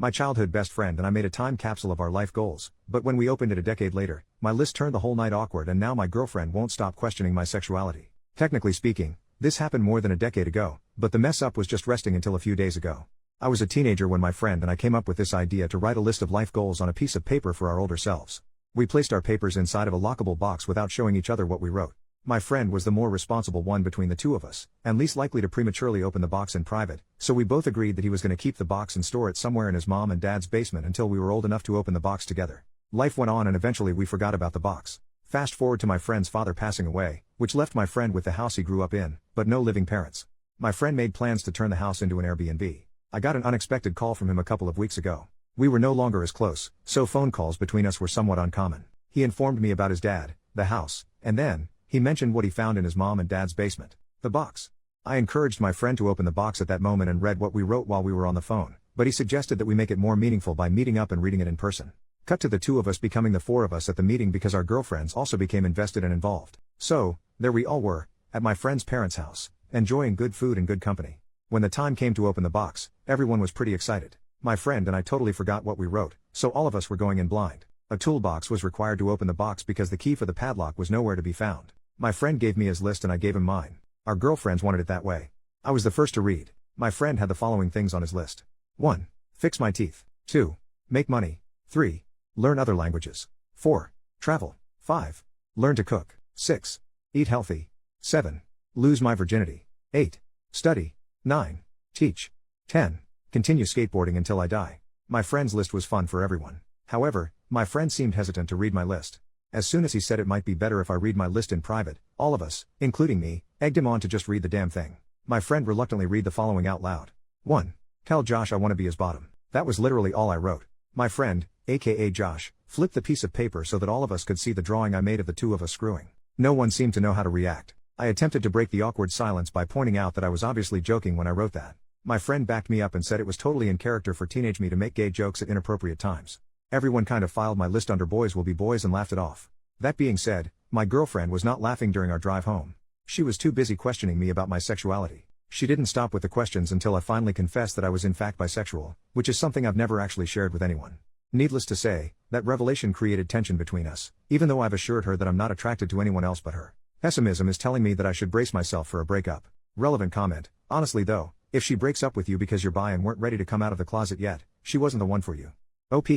My childhood best friend and I made a time capsule of our life goals, but when we opened it a decade later, my list turned the whole night awkward and now my girlfriend won't stop questioning my sexuality. Technically speaking, this happened more than a decade ago, but the mess up was just resting until a few days ago. I was a teenager when my friend and I came up with this idea to write a list of life goals on a piece of paper for our older selves. We placed our papers inside of a lockable box without showing each other what we wrote. My friend was the more responsible one between the two of us, and least likely to prematurely open the box in private, so we both agreed that he was going to keep the box and store it somewhere in his mom and dad's basement until we were old enough to open the box together. Life went on and eventually we forgot about the box. Fast forward to my friend's father passing away, which left my friend with the house he grew up in, but no living parents. My friend made plans to turn the house into an Airbnb. I got an unexpected call from him a couple of weeks ago. We were no longer as close, so phone calls between us were somewhat uncommon. He informed me about his dad, the house, and then, he mentioned what he found in his mom and dad's basement. The box. I encouraged my friend to open the box at that moment and read what we wrote while we were on the phone, but he suggested that we make it more meaningful by meeting up and reading it in person. Cut to the two of us becoming the four of us at the meeting because our girlfriends also became invested and involved. So, there we all were, at my friend's parents' house, enjoying good food and good company. When the time came to open the box, everyone was pretty excited. My friend and I totally forgot what we wrote, so all of us were going in blind. A toolbox was required to open the box because the key for the padlock was nowhere to be found. My friend gave me his list and I gave him mine. Our girlfriends wanted it that way. I was the first to read. My friend had the following things on his list. 1. Fix my teeth. 2. Make money. 3. Learn other languages. 4. Travel. 5. Learn to cook. 6. Eat healthy. 7. Lose my virginity. 8. Study. 9. Teach. 10. Continue skateboarding until I die. My friend's list was fun for everyone. However, my friend seemed hesitant to read my list. As soon as he said it might be better if I read my list in private, all of us, including me, egged him on to just read the damn thing. My friend reluctantly read the following out loud. 1. Tell Josh I want to be his bottom. That was literally all I wrote. My friend, aka Josh, flipped the piece of paper so that all of us could see the drawing I made of the two of us screwing. No one seemed to know how to react. I attempted to break the awkward silence by pointing out that I was obviously joking when I wrote that. My friend backed me up and said it was totally in character for teenage me to make gay jokes at inappropriate times. Everyone kind of filed my list under boys will be boys and laughed it off. That being said, my girlfriend was not laughing during our drive home. She was too busy questioning me about my sexuality. She didn't stop with the questions until I finally confessed that I was in fact bisexual, which is something I've never actually shared with anyone. Needless to say, that revelation created tension between us, even though I've assured her that I'm not attracted to anyone else but her. Pessimism is telling me that I should brace myself for a breakup. Relevant comment. Honestly though, if she breaks up with you because you're bi and weren't ready to come out of the closet yet, she wasn't the one for you. OP.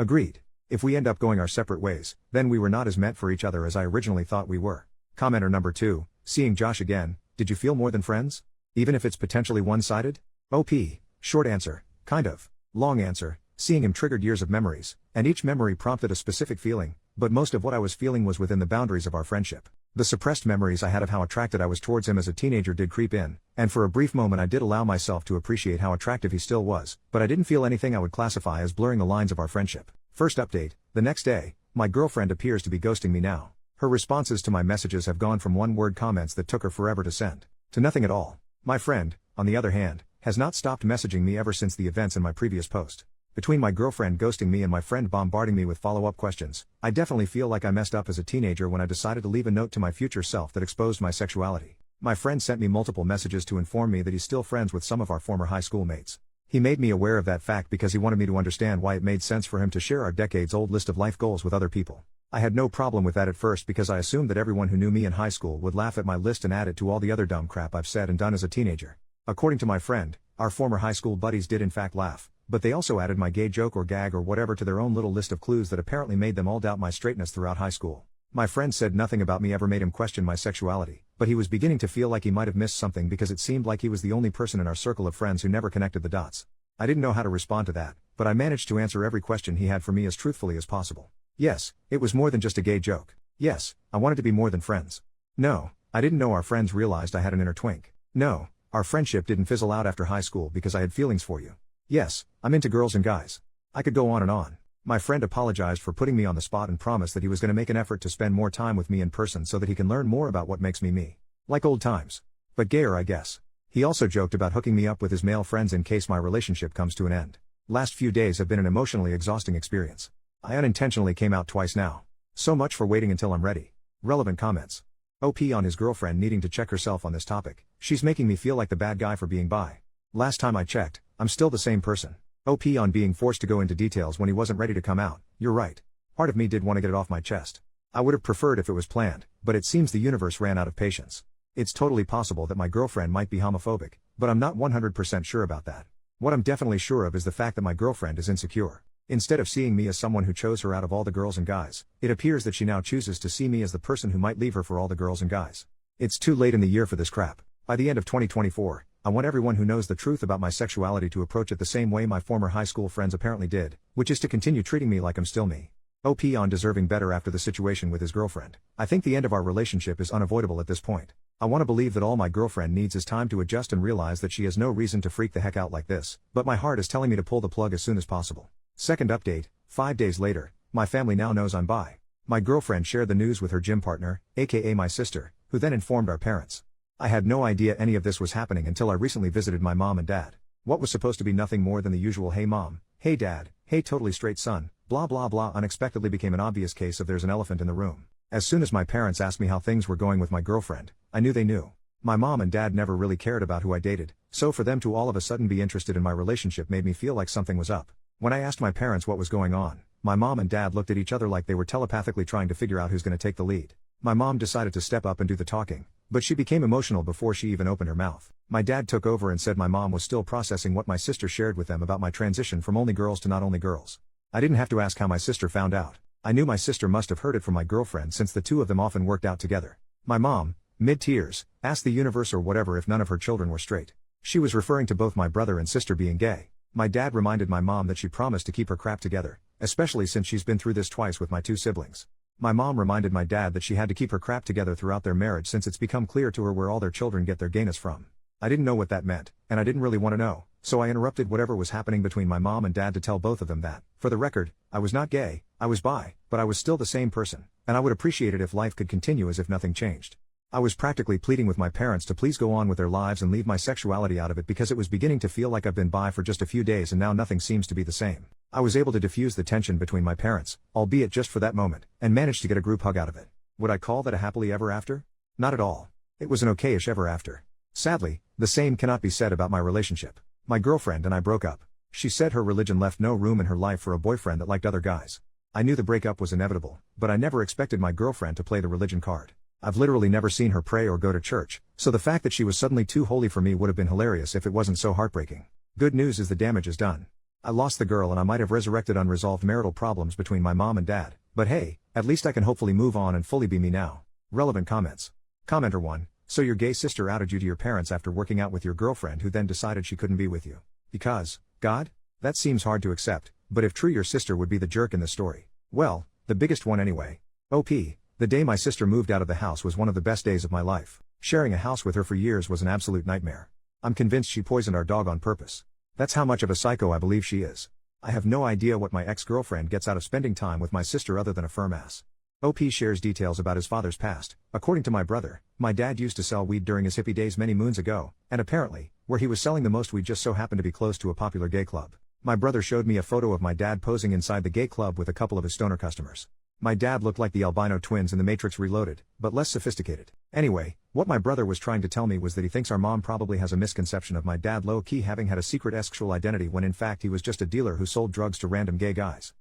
Agreed. If we end up going our separate ways, then we were not as meant for each other as I originally thought we were. Commenter number 2, seeing Josh again, did you feel more than friends? Even if it's potentially one-sided? OP. Short answer, kind of. Long answer, seeing him triggered years of memories, and each memory prompted a specific feeling, but most of what I was feeling was within the boundaries of our friendship. The suppressed memories I had of how attracted I was towards him as a teenager did creep in, and for a brief moment I did allow myself to appreciate how attractive he still was, but I didn't feel anything I would classify as blurring the lines of our friendship. First update, the next day, my girlfriend appears to be ghosting me now. Her responses to my messages have gone from one-word comments that took her forever to send, to nothing at all. My friend, on the other hand, has not stopped messaging me ever since the events in my previous post. Between my girlfriend ghosting me and my friend bombarding me with follow-up questions, I definitely feel like I messed up as a teenager when I decided to leave a note to my future self that exposed my sexuality. My friend sent me multiple messages to inform me that he's still friends with some of our former high school mates. He made me aware of that fact because he wanted me to understand why it made sense for him to share our decades-old list of life goals with other people. I had no problem with that at first because I assumed that everyone who knew me in high school would laugh at my list and add it to all the other dumb crap I've said and done as a teenager. According to my friend, our former high school buddies did in fact laugh, but they also added my gay joke or gag or whatever to their own little list of clues that apparently made them all doubt my straightness throughout high school. My friend said nothing about me ever made him question my sexuality, but he was beginning to feel like he might have missed something because it seemed like he was the only person in our circle of friends who never connected the dots. I didn't know how to respond to that, but I managed to answer every question he had for me as truthfully as possible. Yes, it was more than just a gay joke. Yes, I wanted to be more than friends. No, I didn't know our friends realized I had an inner twink. No, our friendship didn't fizzle out after high school because I had feelings for you. Yes, I'm into girls and guys. I could go on and on. My friend apologized for putting me on the spot and promised that he was going to make an effort to spend more time with me in person so that he can learn more about what makes me me. Like old times. But gayer, I guess. He also joked about hooking me up with his male friends in case my relationship comes to an end. Last few days have been an emotionally exhausting experience. I unintentionally came out twice now. So much for waiting until I'm ready. Relevant comments. OP on his girlfriend needing to check herself on this topic. She's making me feel like the bad guy for being bi. Last time I checked, I'm still the same person. OP on being forced to go into details when he wasn't ready to come out. You're right. Part of me did want to get it off my chest. I would have preferred if it was planned, but it seems the universe ran out of patience. It's totally possible that my girlfriend might be homophobic, but I'm not 100% sure about that. What I'm definitely sure of is the fact that my girlfriend is insecure. Instead of seeing me as someone who chose her out of all the girls and guys, it appears that she now chooses to see me as the person who might leave her for all the girls and guys. It's too late in the year for this crap. By the end of 2024, I want everyone who knows the truth about my sexuality to approach it the same way my former high school friends apparently did, which is to continue treating me like I'm still me. OP on deserving better after the situation with his girlfriend. I think the end of our relationship is unavoidable at this point. I want to believe that all my girlfriend needs is time to adjust and realize that she has no reason to freak the heck out like this, but my heart is telling me to pull the plug as soon as possible. Second update, 5 days later, my family now knows I'm bi. My girlfriend shared the news with her gym partner, aka my sister, who then informed our parents. I had no idea any of this was happening until I recently visited my mom and dad. What was supposed to be nothing more than the usual hey mom, hey dad, hey totally straight son, blah blah blah unexpectedly became an obvious case of there's an elephant in the room. As soon as my parents asked me how things were going with my girlfriend, I knew they knew. My mom and dad never really cared about who I dated, so for them to all of a sudden be interested in my relationship made me feel like something was up. When I asked my parents what was going on, my mom and dad looked at each other like they were telepathically trying to figure out who's going to take the lead. My mom decided to step up and do the talking, but she became emotional before she even opened her mouth. My dad took over and said my mom was still processing what my sister shared with them about my transition from only girls to not only girls. I didn't have to ask how my sister found out. I knew my sister must have heard it from my girlfriend since the two of them often worked out together. My mom, mid-tears, asked the universe or whatever if none of her children were straight. She was referring to both my brother and sister being gay. My dad reminded my mom that she promised to keep her crap together, especially since she's been through this twice with my two siblings. My mom reminded my dad that she had to keep her crap together throughout their marriage since it's become clear to her where all their children get their gayness from. I didn't know what that meant, and I didn't really want to know, so I interrupted whatever was happening between my mom and dad to tell both of them that, for the record, I was not gay, I was bi, but I was still the same person, and I would appreciate it if life could continue as if nothing changed. I was practically pleading with my parents to please go on with their lives and leave my sexuality out of it because it was beginning to feel like I've been bi for just a few days and now nothing seems to be the same. I was able to diffuse the tension between my parents, albeit just for that moment, and managed to get a group hug out of it. Would I call that a happily ever after? Not at all. It was an okayish ever after. Sadly, the same cannot be said about my relationship. My girlfriend and I broke up. She said her religion left no room in her life for a boyfriend that liked other guys. I knew the breakup was inevitable, but I never expected my girlfriend to play the religion card. I've literally never seen her pray or go to church, so the fact that she was suddenly too holy for me would have been hilarious if it wasn't so heartbreaking. Good news is the damage is done. I lost the girl and I might have resurrected unresolved marital problems between my mom and dad, but hey, at least I can hopefully move on and fully be me now. Relevant comments. Commenter 1. So your gay sister outed you to your parents after working out with your girlfriend who then decided she couldn't be with you. Because, God? That seems hard to accept, but if true your sister would be the jerk in the story. Well, the biggest one anyway. OP. The day my sister moved out of the house was one of the best days of my life. Sharing a house with her for years was an absolute nightmare. I'm convinced she poisoned our dog on purpose. That's how much of a psycho I believe she is. I have no idea what my ex-girlfriend gets out of spending time with my sister other than a firm ass. OP shares details about his father's past. According to my brother, my dad used to sell weed during his hippie days many moons ago, and apparently, where he was selling the most weed just so happened to be close to a popular gay club. My brother showed me a photo of my dad posing inside the gay club with a couple of his stoner customers. My dad looked like the albino twins in The Matrix Reloaded, but less sophisticated. Anyway, what my brother was trying to tell me was that he thinks our mom probably has a misconception of my dad low-key having had a secret sexual identity when in fact he was just a dealer who sold drugs to random gay guys.